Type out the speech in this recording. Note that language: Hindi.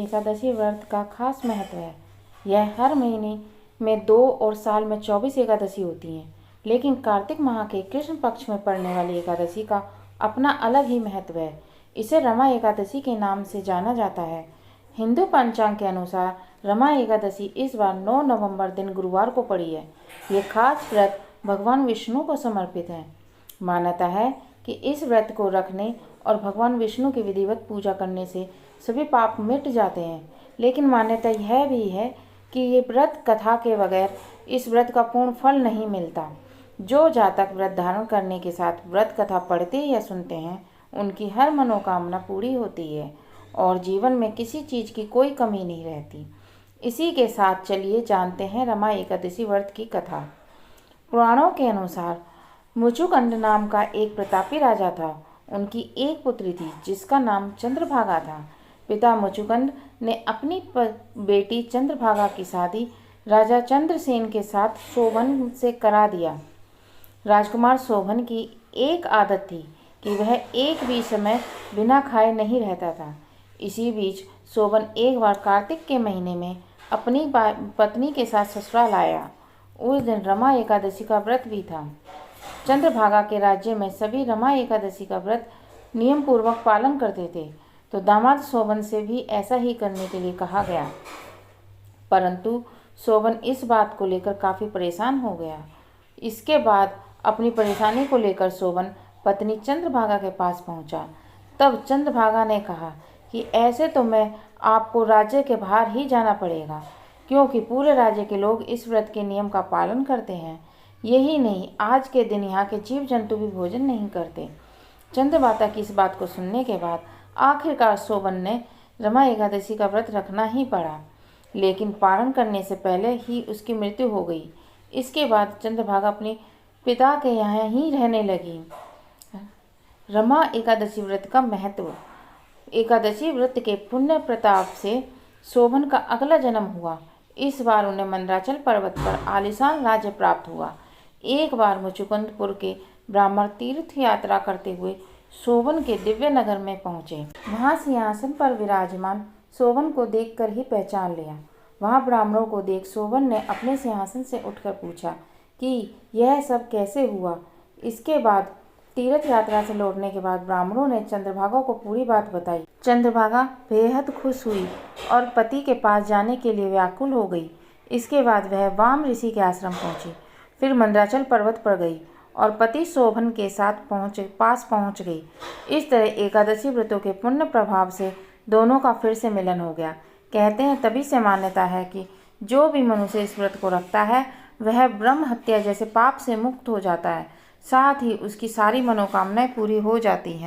एकादशी व्रत का खास महत्व है। यह हर महीने में 2 और साल में 24 एकादशी होती हैं, लेकिन कार्तिक माह के कृष्ण पक्ष में पड़ने वाली एकादशी का अपना अलग ही महत्व है। इसे रमा एकादशी के नाम से जाना जाता है। हिंदू पंचांग के अनुसार रमा एकादशी इस बार 9 नवंबर दिन गुरुवार को पड़ी है। ये खास व्रत भगवान विष्णु को समर्पित है। मान्यता है कि इस व्रत को रखने और भगवान विष्णु की विधिवत पूजा करने से सभी पाप मिट जाते हैं। लेकिन मान्यता यह भी है कि ये व्रत कथा के बगैर इस व्रत का पूर्ण फल नहीं मिलता। जो जातक व्रत धारण करने के साथ व्रत कथा पढ़ते या सुनते हैं, उनकी हर मनोकामना पूरी होती है और जीवन में किसी चीज़ की कोई कमी नहीं रहती। इसी के साथ चलिए जानते हैं रमा एकादशी व्रत की कथा। पुराणों के अनुसार मुचुकुंद नाम का एक प्रतापी राजा था। उनकी एक पुत्री थी जिसका नाम चंद्रभागा था। पिता मुचुकुंद ने अपनी बेटी चंद्रभागा की शादी राजा चंद्रसेन के साथ शोभन से करा दिया। राजकुमार शोभन की एक आदत थी कि वह एक भी समय बिना खाए नहीं रहता था। इसी बीच शोभन एक बार कार्तिक के महीने में अपनी पत्नी के साथ ससुराल आया। उस दिन रमा एकादशी का व्रत भी था। चंद्रभागा के राज्य में सभी रमा एकादशी का व्रत नियम पूर्वक पालन करते थे, तो दामाद शोभन से भी ऐसा ही करने के लिए कहा गया। परंतु शोभन इस बात को लेकर काफ़ी परेशान हो गया। इसके बाद अपनी परेशानी को लेकर शोभन पत्नी चंद्रभागा के पास पहुंचा। तब चंद्रभागा ने कहा कि ऐसे तो मैं आपको राज्य के बाहर ही जाना पड़ेगा, क्योंकि पूरे राज्य के लोग इस व्रत के नियम का पालन करते हैं। यही नहीं, आज के दिन यहाँ के जीव जंतु भी भोजन नहीं करते। चंद्रभागा की इस बात को सुनने के बाद आखिरकार शोभन ने रमा एकादशी का व्रत रखना ही पड़ा, लेकिन पारण करने से पहले ही उसकी मृत्यु हो गई। इसके बाद चंद्रभागा अपने पिता के यहाँ ही रहने लगी। रमा एकादशी व्रत का महत्व। एकादशी व्रत के पुण्य प्रताप से शोभन का अगला जन्म हुआ। इस बार उन्हें मंदराचल पर्वत पर आलीशान राज्य प्राप्त हुआ। एक बार मुचुकुंदपुर के ब्राह्मण तीर्थ यात्रा करते हुए शोभन के दिव्य नगर में पहुंचे। वहां सिंहासन पर विराजमान शोभन को देखकर ही पहचान लिया। वहां ब्राह्मणों को देख शोभन ने अपने सिंहासन से उठकर पूछा कि यह सब कैसे हुआ। इसके बाद तीर्थ यात्रा से लौटने के बाद ब्राह्मणों ने चंद्रभागा को पूरी बात बताई। चंद्रभागा बेहद खुश हुई और पति के पास जाने के लिए व्याकुल हो गई। इसके बाद वह वाम ऋषि के आश्रम पहुंची, फिर मंदराचल पर्वत पर गई और पति शोभन के साथ पास पहुंच गई। इस तरह एकादशी व्रतों के पुण्य प्रभाव से दोनों का फिर से मिलन हो गया। कहते हैं तभी से मान्यता है कि जो भी मनुष्य इस व्रत को रखता है वह ब्रह्म हत्या जैसे पाप से मुक्त हो जाता है, साथ ही उसकी सारी मनोकामनाएं पूरी हो जाती हैं।